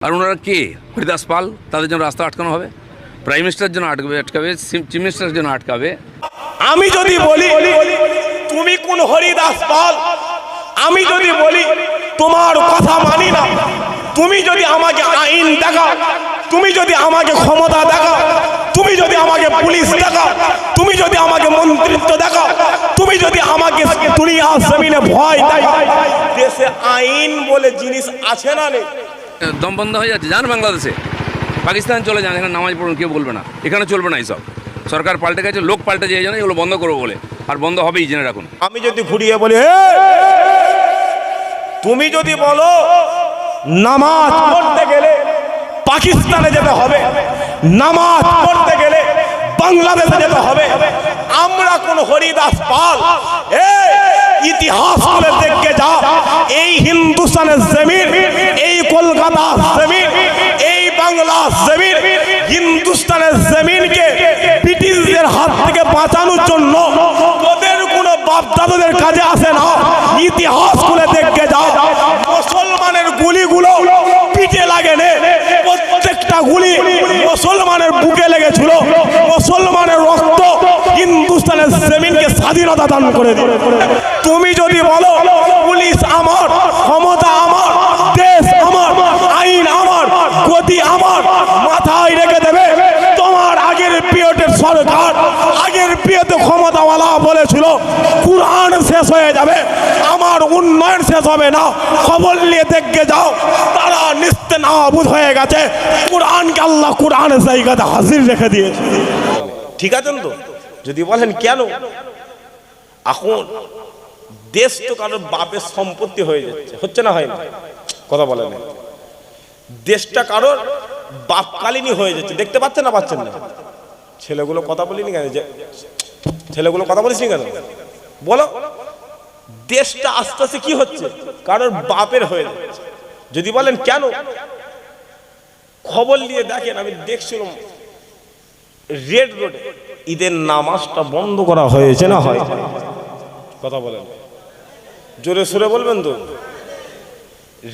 আর ওনারা কে? হরিদাস পাল। তাদের জন্য রাস্তা আটকানো হবে, প্রাইম মিনিস্টারের জন্য আটকাবে, চিফ মিনিস্টারের জন্য আটকাবে। আমি যদি বলি তুমি কোন হরিদাস পাল, আমি যদি বলি তোমার কথা মানি না, তুমি যদি আমাকে আইন দেখাও, তুমি যদি আমাকে ক্ষমতা দেখাও, তুমি যদি আমাকে পুলিশ দেখাও, তুমি যদি আমাকে মন্ত্রিত্ব দেখাও, তুমি যদি আমাকে দুনিয়া জমিনে ভয় দেখাও, দেশে আইন বলে জিনিস আছে না নেই? দম বন্ধ হয়ে যাচ্ছে। যান বাংলাদেশে, পাকিস্তান চলে যান, এখানে নামাজ পড়ুন, কেউ বলবে না। এখানে চলবে না এইসব। সরকার পাল্টে গেছে, লোক পাল্টে যায়, জন্য এগুলো বন্ধ করবো বলে, আর বন্ধ হবেই, জেনে রাখুন। আমি যদি ঘুরিয়ে বলি তুমি যদি বলো নামাজ পড়তে গেলে পাকিস্তানে যেতে হবে, নামাজ পড়তে গেলে বাংলাদেশে যেতে হবে, আমরা কোন হরিদাস পাল? ইতিহাস বলে দেখে যা, এই হিন্দুস্তানের জমিন, এই কলকাতা জমিন, এই বাংলা জমিন, হিন্দুস্তানের জমিনকে ব্রিটিশদের হাত থেকে বাঁচানোর জন্য ওদের কোনো বাপ দাদাদের কাজে আসে না। ইতিহাস খুলে দেখে যাও, মুসলমানের গুলিগুলো পিঠে লাগে নে, প্রত্যেকটা গুলি মুসলমানের বুকে লেগেছিল। মুসলমানের রক্ত হিন্দুস্তানের জমিনকে স্বাধীনতা দান করে দিল। তুমি যদি বলো পুলিশ আমার, ক্ষমতা আমার, দেশ আমার, আইন আমার, গতি আমার, মাথায় রেখে দেবে তোমার আগের পিরিয়ডের সরকার, আগের পিরিয়ডে ক্ষমতাওয়ালা বলেছিল কুরআন শেষ হয়ে যাবে, আমার উন্নয়ন শেষ হবে না। খবর নিয়ে দেখে যাও, তারা নিস্তেনাবুদ হয়ে গেছে। কুরআনকে আল্লাহ কুরআনের জায়গাতে হাজির রেখে দিয়েছে। ঠিক আছেন তো? যদি বলেন কেন, এখন দেশ তো কারোর বাপের সম্পত্তি হয়ে যাচ্ছে, হচ্ছে না? হয় না? কথা বলেন, দেশটা কারোর বাপকালীনই হয়ে যাচ্ছে। দেখতে পাচ্ছেন না? পাচ্ছেন না? ছেলেগুলো কথা বলিনি কেন? যে ছেলেগুলো কথা বলিস নি কেন? বলো, দেশটা আস্তে আস্তে কি হচ্ছে? কারোর বাপের হয়ে যাচ্ছে। যদি বলেন কেন, খবর নিয়ে দেখেন। আমি দেখছিলাম রেড রোডে ঈদের নামাজটা বন্ধ করা হয়েছে না হয়? কথা বলেন, জোরে সোরে বলবেন তো।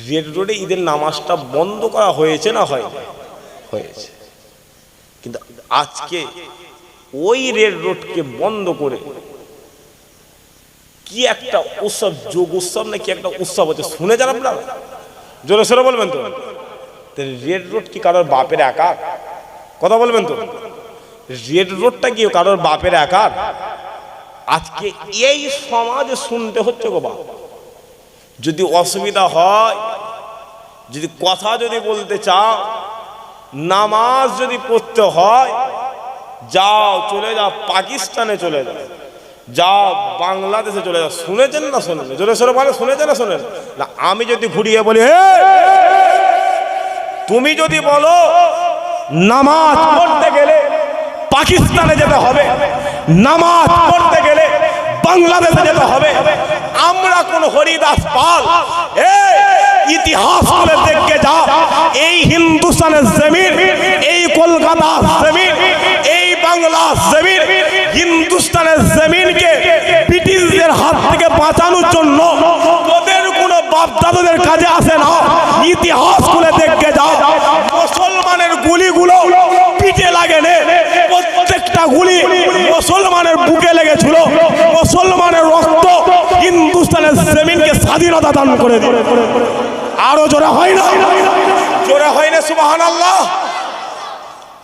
রেড রোডে ঈদের নামাজটা বন্ধ করা হয়েছে না হয়? হয়েছে। কিন্তু আজকে ওই রেড রোডকে বন্ধ করে কি একটা উৎসব, যোগ উৎসব না কি একটা উৎসব হচ্ছে, শুনে যান আপনারা? জোরে সোরে বলবেন তো। রেড রোড কি কারোর বাপের একা? কথা বলবেন তো। রেড রোডটা কি কারোর বাপের একা? আজকে এই সমাজে শুনতে হচ্ছে গো বাপ। যদি অসুবিধা হয়, যদি কথা যদি বলতে চাও, নামাজ যদি পড়তে হয়, যাও, চলে যাও পাকিস্তানে, চলে যাও, যাও বাংলাদেশে চলে যাও। শুনেছেন না? শোনেন? জোরে সোরে বলে, শুনেছেন না? শোনেন না? আমি যদি ঘুরিয়ে বলি তুমি যদি বলো নামাজ পড়তে গেলে পাকিস্তানে যেতে হবে, নামাজ পড়তে গেলে বাংলাদেশে যেতে হবে, আমরা কোন হরিদাস পাল? ইতিহাস বলে দেখে যা, এই হিন্দুস্তানের জমিন, এই কলকাতা জমিন, এই বাংলা জমিন, হিন্দুস্তানের জমিনকে ব্রিটিশদের হাত থেকে বাঁচানোর জন্য ওদের কোনো বাপ দাদাদের কাজে আসে না। ইতিহাস খুলে দেখে যাও, মুসলমানের গুলিগুলো পিঠে লাগে নে, প্রত্যেকটা গুলি মুসলমানের বুকে লেগেছিল। মুসলমানের রক্ত হিন্দুস্তানের জমিনকে স্বাধীনতা দান করে দিল। আরো জোরে হয় না? জোরে হয় না? সুবহানাল্লাহ।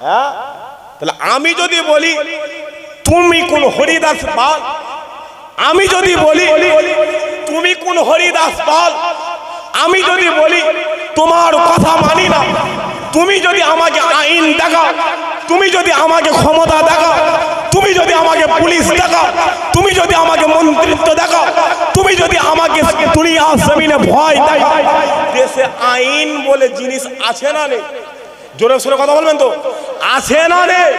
হ্যাঁ, তাহলে আমি যদি বলি তুমি কোন হরিদাস পাল, আমি যদি বলি তুমি কোন হরিদাস পাল, আমি যদি বলি তোমার কথা মানি না, তুমি যদি আমাকে আইন দেখাও, তুমি যদি আমাকে ক্ষমতা দেখাও, তুমি যদি আমাকে পুলিশ দেখাও, তুমি যদি আমাকে মন্ত্রিত্ব দেখাও, তুমি যদি আমাকে দুনিয়া জমিনে ভয় দেখাও, দেশে আইন বলে জিনিস আছে না নেই? জোরে সোরে কথা বলবেন তো। আছে না নেই?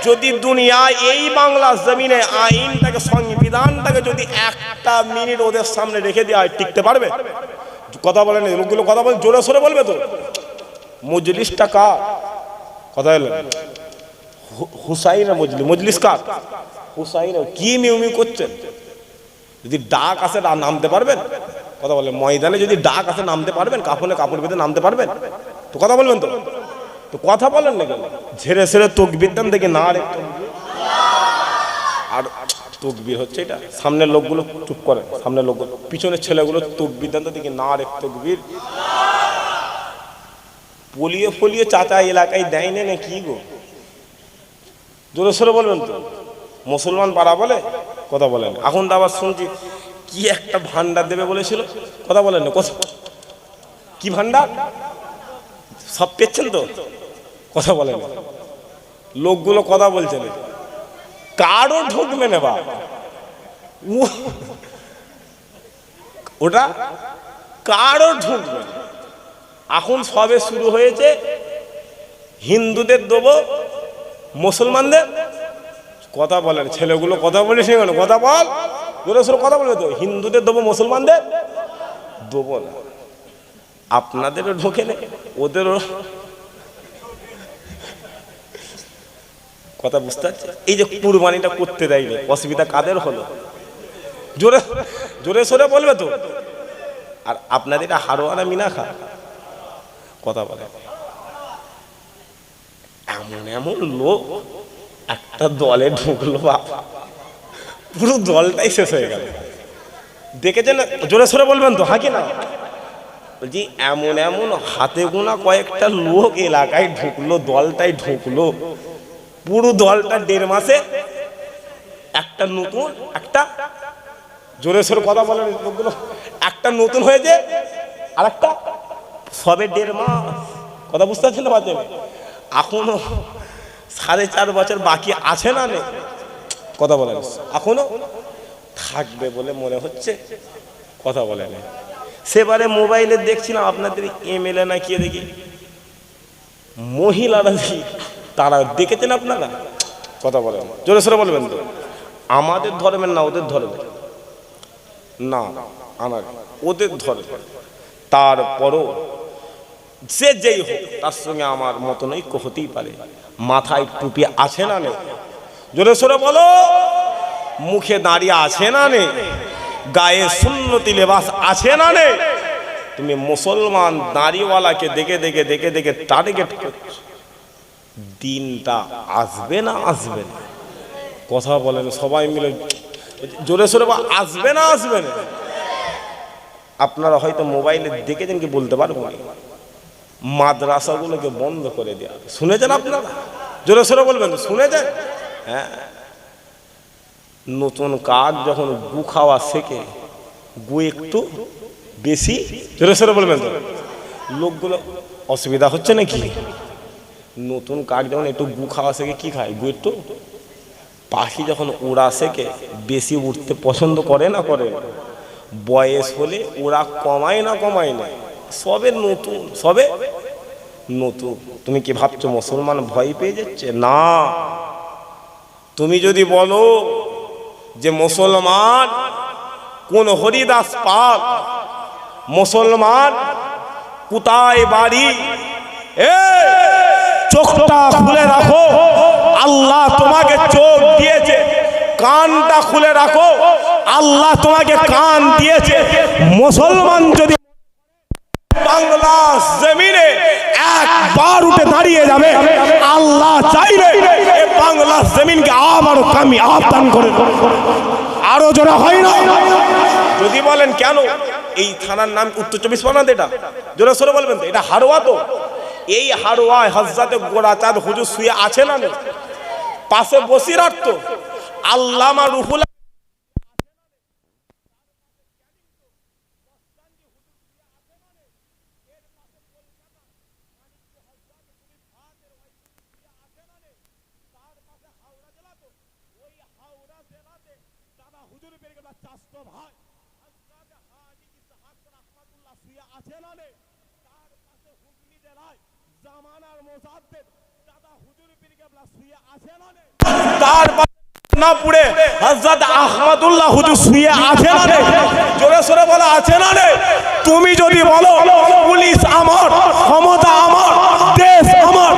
যদি দুনিয়ায় এই বাংলা জমিনে আইনটাকে, সংবিধানটাকে যদি একটা মিনিট ওদের সামনে রেখে দেওয়া হয়, টিকতে পারবে? কথা বলেন, লোকগুলো কথা বলেন, জোরে সোরে বলবে তো। মজলিসটা কার? কথা বলেন, হুসাইনের মজলিস। মজলিস কার? হুসাইন। কি মিউমি করছেন? যদি ডাক আসে নামতে পারবেন? কথা বলেন, ময়দানে যদি ডাক আসে নামতে পারবেন? কাপড়ে কাপড় বেঁধে নামতে পারবেন? তো কথা বলবেন তো? তো কথা বলেন না কেন? ঝেড়ে ছেড়ে তকবির দেন দেখি না রে তকবির। আর তকবির হচ্ছে এটা, সামনের লোকগুলো চুপ করেন, সামনের লোকগুলো, পিছনের ছেলেগুলো তকবির দেন তো দেখি না রে তকবির। পলিয়ে ফলিয়ে চাচা এলাকায় দেয় না কি গো? জোরে সোরে বলবেন তো? মুসলমান পাড়া বলে কথা বলেন। এখন তো আবার শুনছি কি একটা ভান্ডার দেবে বলেছিল, কথা বলেন না। কি ভান্ডার? সব পেয়েছেন তো? কথা বলেন। লোকগুলো কথা বলছে না, কারো ঢুকবে না বা ওটা কারো ঢুকবে না। এখন সবে শুরু হয়েছে, হিন্দুদের দেবো মুসলমানদের, কথা বলেন ছেলেগুলো কথা বলিস কেন? কথা বল, জোরে সোরে কথা বলবে তো। হিন্দুদের দেবো মুসলমানদের দেবো না। আপনাদেরও ঢোকে না, ওদেরও। কথা বুঝতে পারছে? এই যে কুরবানিটা করতে দেয়নি, অসুবিধা কাদের হলো? জোরে জোরে সোরে বলবে তো। আর আপনাদের এটা হারোয়ানা মিনা খা, কথা বলে। এমন এমন লোক একটা দলে ঢুকলো, বাবা পুরো দলটাই শেষ হয়ে গেল। দেখেছেন? জোরে সোরে বলবেন তো, হাঁকি না বলছি। এমন এমন হাতে গোনা কয়েকটা লোক এলাকায় ঢুকলো, দলটাই ঢুকলো, পুরো দলটা 1.5 মাসে একটা নতুন, একটা জোরে সোরে কথা বলেন লোকগুলো, একটা নতুন হয়েছে আর একটা সবে 1.5 মাস। কথা বুঝতে পারছেন না? বাচ্চা এখনো 4.5 বছর বাকি আছে না নেই? কথা বলেন। এখনো থাকবে বলে মনে হচ্ছে, কথা বলেন। সেবারে মোবাইলে দেখছিলাম আপনাদের এমএলএ না কি দেখি মহিলারা দেখি, তারা দেখেছেন আপনারা? কথা বলেন, জোরে সোরে বলবেন তো। আমাদের ধর্মের না ওদের ধর্মের না, আমার ওদের ধর্মের। তারপরও সে যেই হোক তার সঙ্গে আমার মতন ঐক্য হতেই পারে। মাথায় টুপি আছে না নেই? জোরে সোরে বলো। মুখে দাঁড়িয়ে আছে না নেই? গায়ে সুন্নতি লেবাস আছে না নেই? তুমি মুসলমান দাড়িওয়ালাকে দেখে দেখে দেখে দেখে টার্গেট করছো, দিনটা আসবে না আসবে না? কথা বলেন সবাই মিলে জোরে সোরে, আসবে না আসবে না? আপনারা হয়তো মোবাইলে দেখেছেন কি বলতে পারবো না, মাদ্রাসাগুলোকে বন্ধ করে দেওয়া। শুনেছেন আপনারা? জোরে সোরে বলবেন, শুনেছেন? হ্যাঁ, নতুন কাক যখন গু খাওয়া শেখে, গু একটু বেশি, জোরে সোরে বলবেন তো। লোকগুলো অসুবিধা হচ্ছে নাকি? নতুন কাক যখন একটু গু খাওয়া শেখে, কি খায়? গু একটু। পাখি যখন ওড়া শেখে, বেশি উঠতে পছন্দ করে না করে? বয়স হলে ওরা কমায় না কমায় না? সবে নতুন, সবে নতুন। তুমি কি ভাবছো মুসলমান ভয় পেয়ে যাচ্ছে? না। তুমি যদি বলো যে মুসলমান কোন হরিদাস পাল, মুসলমান কোথায় বাড়ি, চোখটা খুলে রাখো, আল্লাহ তোমাকে চোখ দিয়েছে। কানটা খুলে রাখো, আল্লাহ তোমাকে কান দিয়েছে। মুসলমান যদি বাংলা জমিনে একবার উঠে দাঁড়িয়ে যাবে, আল্লাহ চাইলে বাংলা জমিনকে আবারও কামিয়াব দান করে। আরো জোরে হয় না? যদি বলেন কেন এই থানার নাম উত্তর 24 পরগনা, এটা জোরে সোরে বলবেন তো। এটা হারোয়া তো। এই হারোয়ায় হযরতে গোরাচাঁদ হুজুর শুয়ে আছে না? পাশে বসিরহাট তো আল্লামা রুহুল তার না পুড়ে হযরত আহমদুল্লাহ হুজুর শুয়ে আছে না? জোরে সোরে বলা আছে না? তুমি যদি বলো পুলিশ আমার, ক্ষমতা আমার, দেশ আমার,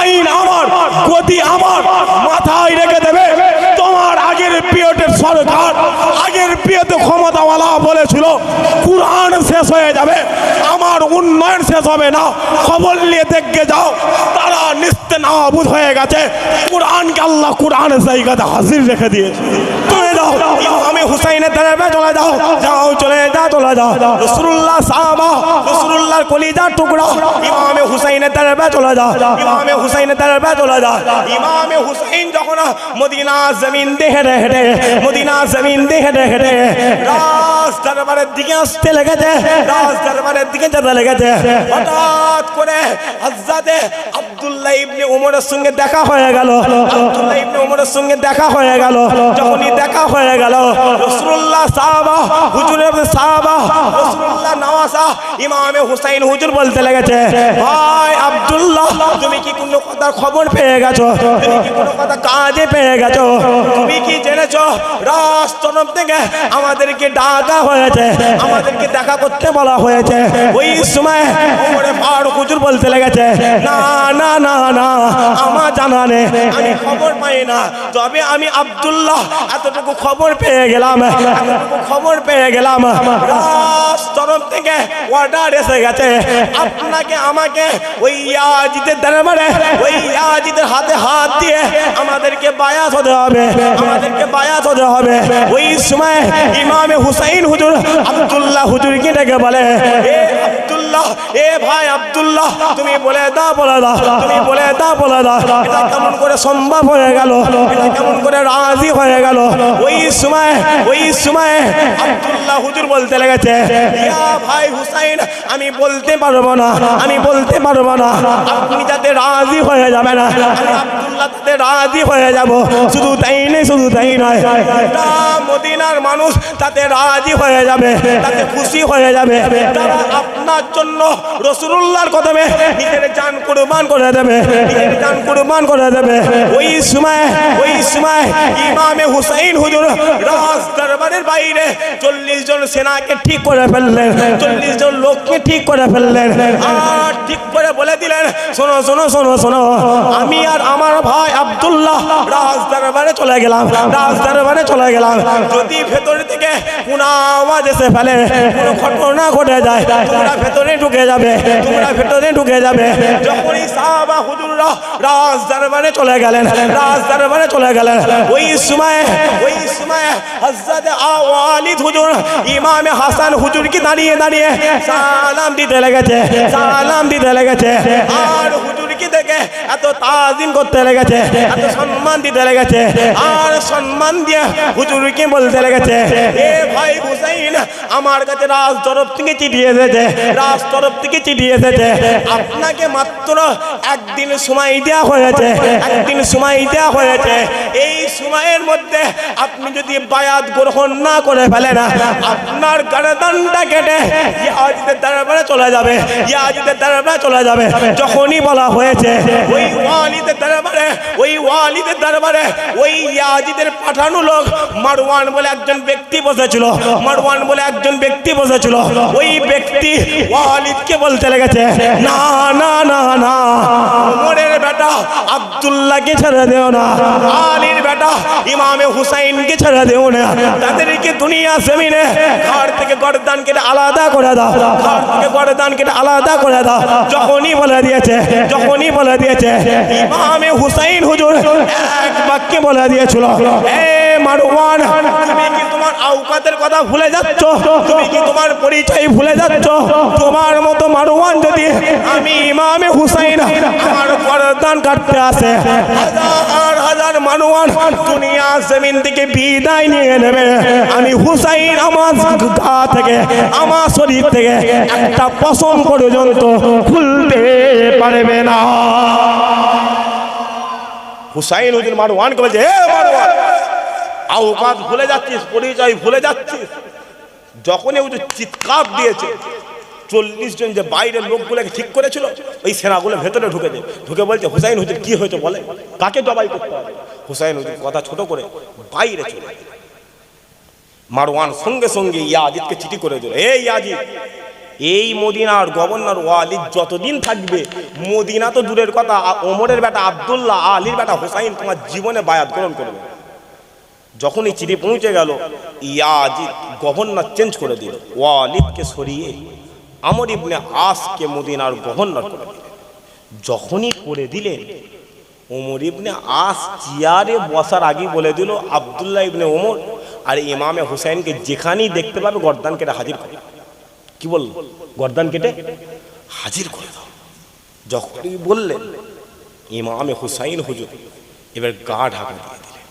আইন আমার, গতি আমার, মাথায় রেখে দেবে তোমার আগের পিরিয়ডের সরকার, আগের পিরিয়ডে ক্ষমতাওয়ালা বলেছিল কুরআন সে শেষ হয়ে যাবে, আমার উন্নয়ন শেষ হবে না। খবর নিয়ে দেখে যাও, তারা নিস্তে নাবুদ হয়ে গেছে। কুরআনকে আল্লাহ কুরআনের জায়গাতে হাজির রেখে দিয়েছে। তুমি যাও ইমামে হুসাইনের দরবারে চলে যাও, যাও চলে যাও, চলে যাও। রাসূলুল্লাহ সাহাবা, রাসূলুল্লাহর কলিজার টুকরা ইমামে হুসাইনের দরবারে চলে যাও, ইমামে হুসাইনের দরবারে চলে যাও। ইমামে হুসাইন যখন মদিনা জমিন দিয়ে হেঁটে হেঁটে, মদিনা জমিন দিয়ে হেঁটে হেঁটে রাজ দরবারের দিকে আসতে লেগেছে, রাজ দরবারের দিকে যেতে লেগেছে। হঠাৎ করে হযরতে আব্দুল্লাহ ইবনে ওমরের সঙ্গে দেখা হয়ে গেল, আব্দুল্লাহ ইবনে ওমরের সঙ্গে দেখা হয়ে গেল। যখনই দেখা হয়ে গেল, রাসূলুল্লাহ সাহাবা, হুজুরের সাহাবা, রাসূলুল্লাহ নওয়াজা ইমামে হুসাইন হুজুর বলতে লেগেছে, ভাই আব্দুল্লাহ, তুমি কি কোনো কথার খবর পেয়ে গেছো? তুমি কি কোনো কথা কাজে পেয়ে গেছো? তুমি কি জেনেছো রাষ্ট্রনব থেকে আমাদেরকে ডাকা হয়েছে, আমাদেরকে দেখা করতে বলা হয়েছে? ওই সময় ওমরে ফারুক হুজুর বলতে লেগেছে, না না না না, আমার জানা নেই, আমি খবর পাই না। তবে আমি আব্দুল্লাহ এতটুকু খবর পেয়ে গেলাম, এতটুকু খবর পেয়ে গেলাম, রাষ্ট্রনব থেকে অর্ডার এসে গেছে, আপনাকে আমাকে ওই ইয়াজিদের দরবারে, ওই ইয়াজিদের হাতে হাত দিয়ে আমাদেরকে বায়াত হতে হবে, আমাদেরকে বায়াত হতে হবে। ওই সময় ইমামে হুসাইন হুজুর আব্দুল্লাহ হুজুরকে ডেকে বলে, এ আব্দুল্লাহ, এ ভাই আব্দুল্লাহ, তুমি বলে দাও, বলে দাও, তুমি বলে দাও, বলে দাও, এটা কেমন করে সম্ভব হয়ে গেল, এটা কেমন করে রাজি হয়ে গেল? ওই সময় আব্দুল্লাহ হুজুর বলতে লেগেছে, ইয়া ভাই হুসাইন, আমি বলতে পারবো না, আমি বলতে পারবো না, আপনি যাতে রাজি হয়ে যাবেন, আমি আব্দুল্লাহ তাতে রাজি হয়ে যাব। শুধু তাই নয়, শুধু তাই নয়, মদিনার মানুষ তাতে রাজি হয়ে যাবে, তাতে খুশি হয়ে যাবে। তারা আপনার জন্য রাসূলুল্লাহর কদমে নিজের জান কুরবান করে দেবে, নিজের জান কুরবান করে দেবে। ওই সময় ইমামে হুসাইন হুজুর রাজ দরবারের বাইরে 40 জন সেনাকে ঠিক করে ফেললেন, 40 জন লোককে ঠিক করে ফেললেন, আর ঠিক করে বলে দিলেন, শোনো শোনো শোনো শোনো, আমি আর আমার ভাই আব্দুল্লাহ রাজ দরবারে চলে গেলাম, রাজ দরবারে চলে গেলাম। যদি ভেতর থেকে কোনো আওয়াজ এসে ফেলে, কোনো ঘটনা ঘটে যায়, তোমরা ভেতরে ঢুকে যাবে, তোমরা ভেতরে ঢুকে যাবে। যখনই সাহাবা হুজুররা রাজ দরবারে চলে গেলেন, রাজ দরবারে চলে গেলেন, ওই সময় হযরত ওয়ালিদ হুজুর ইমামে হাসান হুজুরকে দাঁড়িয়ে দাঁড়িয়ে সালাম দিতে লেগেছে, সালাম দিতে লেগেছে। আর হুজুরকে দেখে এত তাজিম করতে লেগেছে, এত সম্মান দিতে লেগেছে, আর সম্মান দিয়ে হুজুরকে বলতে লেগেছে, এ ভাই হুসাইন, আমার কাছে রাজ তরফ থেকে চিঠি এসেছে, রাজ তরফ থেকে চিঠি এসেছে, আপনাকে মাত্র একদিন সময় দেওয়া হয়েছে, একদিন সময় দেওয়া হয়েছে। এই সময়ের মধ্যে আপনি যদি বায়াত গ্রহণ না করে ফেলেন, আপনার গর্দনটা কেটে ইয়াজিদের দরবারে চলে যাবে, ইয়াজিদের দরবারে চলে যাবে। যখনই বলা হয়েছে ওই ওয়ালিদের দরবারে, ওই ওয়ালিদের দরবারে ওই ইয়াজিদের পাঠানো লোক মারওয়ান বলে একজন ব্যক্তি বসেছিল, মারওয়ান বলে একজন ব্যক্তি বসেছিল। ওই ব্যক্তি ওয়ালিদকে বলতে লেগেছে, না না না না, ওমরের বেটা আব্দুল্লাহকে ছেড়ে দেও না, আলীর বেটা ইমামে হুসাইনকে ছেড়ে দেও না, তাদেরকে দুনিয়া জমিনে ঘর থেকে গর্দান কেটে আলাদা করে দাও, ঘর থেকে গর্দান কেটে আলাদা করে দাও। যখনই বলে দিয়েছে, যখনই বলে দিয়েছে, ইমামে হুসাইন হুজুর এক বাক্যে বলে দিয়েছিল, এ মারওয়ান, তুমি কি তোমার আওকাতের কথা ভুলে যাচ্ছ? তুমি কি তোমার পরিচয় ভুলে যাচ্ছ? তোমার মতো মারওয়ান যদি আমি ইমামে হুসাইন আমার গর্দান কাটতে আসে, হাজার হাজার মারওয়ান দুনিয়া জমিন থেকে বিদায় নিয়ে নেবে, আমি হুসাইন আমার গা থেকে, আমার শরীর থেকে একটা পশম পর্যন্ত খুলতে পারবে না। হুসাইন হুজুর মারওয়ানকে বলছে, হে মারওয়ান, আওকাত ভুলে যাচ্ছিস, পরিচয় ভুলে যাচ্ছিস। যখনই হুজুর চিৎকার দিয়েছে, 40 জন যে বাইরের লোকগুলোকে ঠিক করেছিল, ওই সেনাগুলো ভেতরে ঢুকেছে, ঢুকে বলছে, হুসাইন হুজুর কি হয়েছে বলে, কাকে জবাই করতে হবে? হুসাইন হুজুর কথা ছোট করে বাইরে চলে গেল। মারওয়ান সঙ্গে সঙ্গে ইয়াজিদকে চিঠি করে দিল, এই ইয়াজিদ, এই মদিনার গভর্নর ওয়ালিদ যতদিন থাকবে, মদিনা তো দূরের কথা, ওমরের বেটা আব্দুল্লাহ, আলীর বেটা হুসাইন তোমার জীবনে বায়াত গ্রহণ করবে। যখনই চিঠি পৌঁছে গেল, ইয়াজিদ গভর্নর চেঞ্জ করে দিল, ওয়ালিদকে সরিয়ে আমর ইবনে আসকে মদিনার গভর্নর করে দিলেন। যখনই করে দিলেন, ওমর ইবনে আস চেয়ারে বসার আগেই বলে দিল, আব্দুল্লাহ ইবনে ওমর আর ইমামে হুসাইনকে যেখানেই দেখতে পাবে গর্দান কেটে হাজির করে। কি বলল? গর্দান কেটে হাজির করে দাও। যখনই বললেন, ইমামে হুসাইন হুজুর এবার গা ঢাকা দিয়ে দিলেন।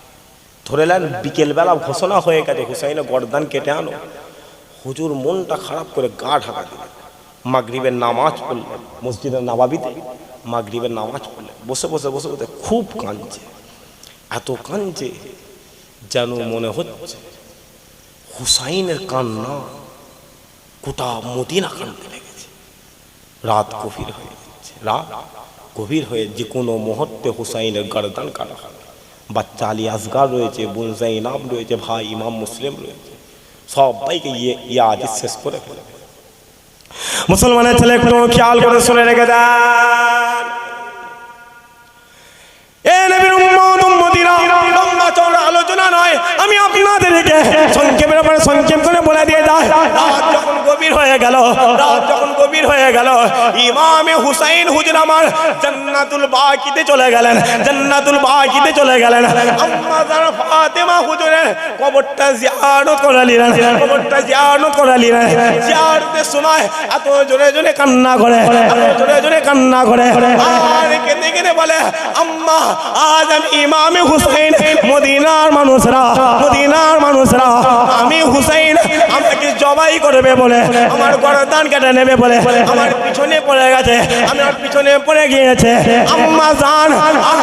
ধরে নেন বিকেলবেলা ঘোষণা হয়ে গেছে হুসাইনের গর্দান কেটে আনো। হুজুর মনটা খারাপ করে গা ঢাকা দিলেন। মাগরিবের নামাজ পড়লেন মসজিদের নববীতে, মাগরিবের নামাজ পড়লেন। বসে বসে বসে বসে খুব কাঁদছে, এত কাঁদছে যেন মনে হচ্ছে হুসাইনের কান্না গোটা মদিনা কাঁদতে লেগেছে। রাত গভীর হয়ে যাচ্ছে, রাত গভীর হয়ে যে কোনো মুহূর্তে হুসাইনের গর্দান কাটা হবে। বাচ্চা আলী আসগার রয়েছে, বোন জাইনাব রয়েছে, ভাই ইমাম মুসলিম রয়েছে, সবাইকে ইয়াজিদ শেষ করে ফেলে। মুসলমানের ছেলে একটু খেয়াল করে শুনে রেখে দেন, এ নবীর উম্মত উম্মতিরা, লম্বা চওড়া আলোচনা নয়, আমি আপনাদেরকে সংক্ষেপের ব্যাপারে সংক্ষেপ করে বলে দিয়ে যাই। রাত যখন গভীর হয়ে গেল, রাত যখন গভীর হয়ে গেল, ইমামে হুসাইন হুজুর আমার জান্নাতুল বাকিতে চলে গেলেন, জান্নাতুল বাকিতে চলে গেলেন। আম্মা জান ফাতেমা হুজুরের কবরটা জিয়ারত করে নিলেন, কবরটা জিয়ারত করে নিলেন। জিয়ারতের সময় এত জোরে জোরে কান্না করে, এত জোরে জোরে কান্না করে, আর কেঁদে কেঁদে বলে, আম্মা আজ আমি ইমামে হুসাইন, মদিনার মানুষরা, মদিনার মানুষরা আমি হুসাইন আমাকে জবাই করবে বলে, আমার গর্দান কেটে নেবে বলে আমার পিছনে পড়ে গেছে, আমার পিছনে পড়ে গিয়েছে। আম্মা জান,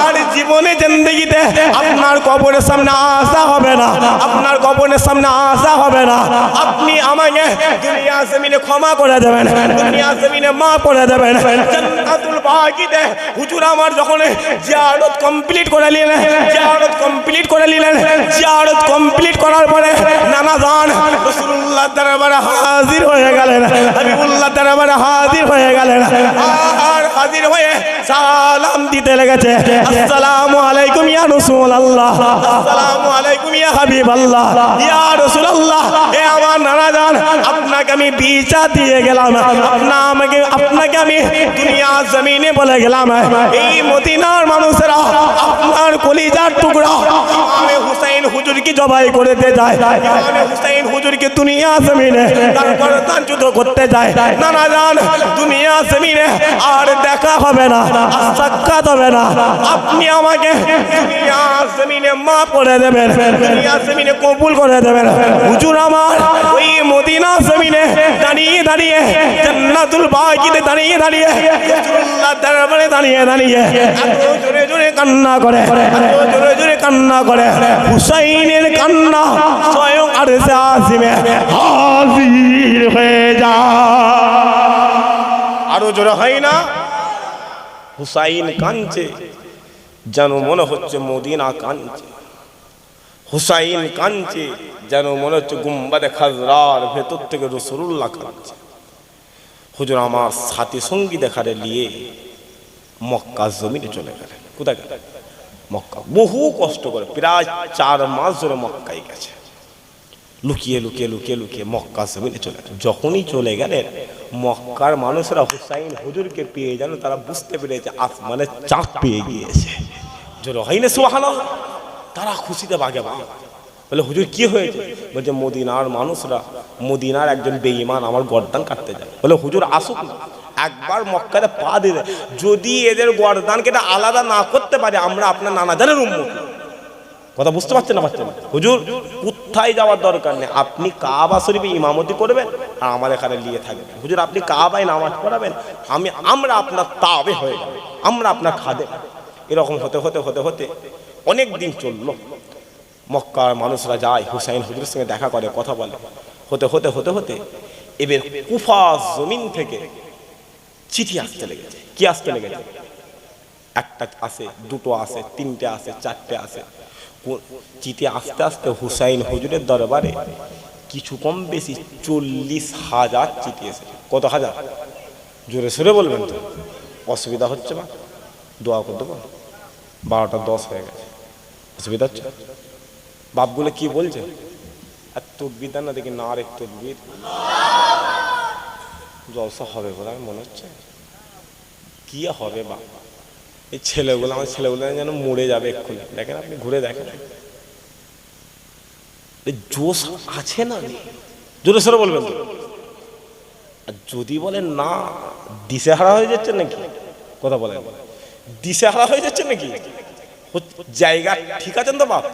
আর জীবনে জিন্দেগিতে আপনার কবরের সামনে আসা হবে না, আপনার কবরের সামনে আসা হবে না। আপনি আমাকে দুনিয়া জমিনে ক্ষমা করে দেবেন, দুনিয়া জমিনে মাফ করে দেবেন। জান্নাতুল বাকিতে হুজুর আমার যখন জিয়ারত কমপ্লিট করে নিলেন, জিয়ারত কমপ্লিট করে নিলেন, জিয়ারত কমপ্লিট করার পরে নানা জান রাসূলুল্লাহ দরবারে হাজির হয়ে গেলেন, হাবিবুল্লাহ দরবারে হাজির হয়ে গেলেন। আর হাজির হয়ে সালাম দিতে লেগেছে, আসসালামু আলাইকুম ইয়া রাসূলুল্লাহ, আসসালামু আলাইকুম ইয়া হাবিবাল্লাহ, ইয়া রাসূলুল্লাহ। এ আমার নানা জান, আপনাকে আমি বিচার দিয়ে গেলাম, আপনাকে আমি দুনিয়া জমিনে বলে গেলাম, এই মদিনার মানুষেরা আপনার কলিজার টুকরা ইমামে হুসাইন হুজুরকে জবাই করতে যায়, ইমামে হুসাইন হুজুরকে দুনিয়া জমিনে তারপর তার যুদ্ধ করতে যায়। নানা জান, দুনিয়া জমিনে আর দেখা হবে না, সাক্ষাৎ হবে না। আপনি আমাকে দুনিয়া জমিনে মাফ করে দেবেন, দুনিয়া জমিনে কবুল করে দেবেন। হুজুর আমার ওই মদিনা জমিনে দাঁড়িয়ে দাঁড়িয়ে, জান্নাতুল বাকিতে দাঁড়িয়ে দাঁড়িয়ে, রাসূলুল্লাহ দরবারে দাঁড়িয়ে দাঁড়িয়ে এত জোরে জোরে কান্না করে, এত জোরে জোরে কান্না করে। হুসাইনের কান্না স্বয়ং আরশে আজিমে হাজির হয়ে যায়। আরো জোরে হয় না? হুসাইন কাঁদছে যেন মনে হচ্ছে মদিনা কাঁদছে, হুসাইন কাঁদছে যেন মনে হচ্ছে গুম্বাদে খাজরার ভেতর থেকে রাসূলুল্লাহ কাঁদছে। হুজুর আমার সাথী সঙ্গী দেখারে নিয়ে মক্কা জমিনে চলে গেলেন। কোথায় গেলেন? মক্কা। বহু কষ্ট করে প্রায় 4 মাস ধরে মক্কায় গেছে, লুকিয়ে লুকিয়ে লুকিয়ে লুকিয়ে মক্কা জমিনে চলে গেলেন। যখনই চলে গেলেন, মক্কার মানুষরা হুসাইন হুজুরকে পেয়ে যেন তারা বুঝতে পেরেছে আসমানে চাঁদ পেয়ে গিয়েছে। জোরে হয় না সুবহানাল্লাহ? তারা খুশিতে বাগে বাগে বলে, হুজুর কি হয়েছে? বলছে, মদিনার মানুষরা, মদিনার একজন বেঈমান আমার গর্দান কাটতে যায়। বলে, হুজুর আসুক না, একবার মক্কাতে পা দিলে যদি এদের গর্দান কেটে আলাদা না করতে পারে, আমরা আপনার নানাজানের উম্মত। কথা বুঝতে পারছেন না? পারছেন? হুজুর কোথায় যাওয়ার দরকার নেই, আপনি কাবা শরীফে ইমামতি করবেন আর আমার এখানে নিয়ে থাকবেন। হুজুর আপনি কাবায় নামাজ পড়াবেন, আমরা আপনার তাবে হয়ে যাব, আমরা আপনার খাদেম। এরকম হতে হতে হতে হতে অনেক দিন চললো। মক্কার মানুষরা যায়, হুসাইন হুজুরের সঙ্গে দেখা করে, কথা বলে। হতে হতে হতে হতে এবার কুফা জমিন থেকে চিঠি আসতে লেগেছে। কি আসতে লেগেছে? একটা আসে, দুটো আসে, তিনটে আসে, চারটে আসে। চিঠি আস্তে আস্তে হুসাইন হুজুরের দরবারে কিছু কম বেশি 40,000 চিঠি এসেছে। কত হাজার? জোরে সোরে বলবেন তো, অসুবিধা হচ্ছে না? দোয়া করে দেবো। 12টা 10 হয়ে গেছে, অসুবিধা হচ্ছে? বাপগুলো কি বলছে? আর তকবির দেন না দেখি, না আর এক তকবির, জলসা হবে বলে আমি মনে হচ্ছে। কি হবে বাপ, এই ছেলেগুলো, আমার ছেলেগুলো যেন মরে যাবে এক্ষুনি। দেখেন আপনি ঘুরে দেখেন, জোশ আছে না? জোরে সরে বলবেন তো। আর যদি বলেন না, দিশেহারা হয়ে যাচ্ছে নাকি? কথা বলেন, দিশেহারা হয়ে যাচ্ছে নাকি? জায়গা ঠিক আছেন তো বাপ?